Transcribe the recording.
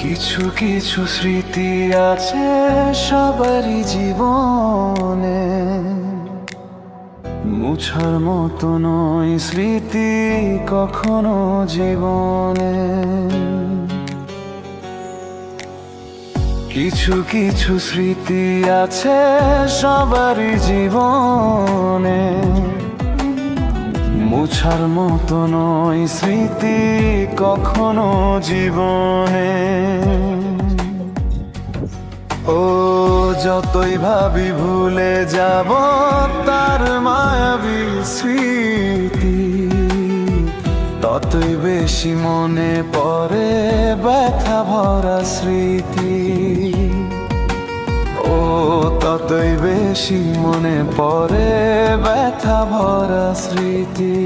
কিছু কিছু স্মৃতি আছে সবারই জীবনে, মুছার মতো নয় স্মৃতি কখনো জীবনে। কিছু কিছু স্মৃতি আছে সবারই জীবনে, মুছার মতো নয় স্মৃতি কখনো জীবনে। ও যতই ভাবি ভুলে যাব তার মায়াবী স্মৃতি, ততই বেশি মনে পড়ে ব্যথা ভরা স্মৃতি। ও ততই বেশি মনে পড়ে ব্যথা ভরা স্মৃতি।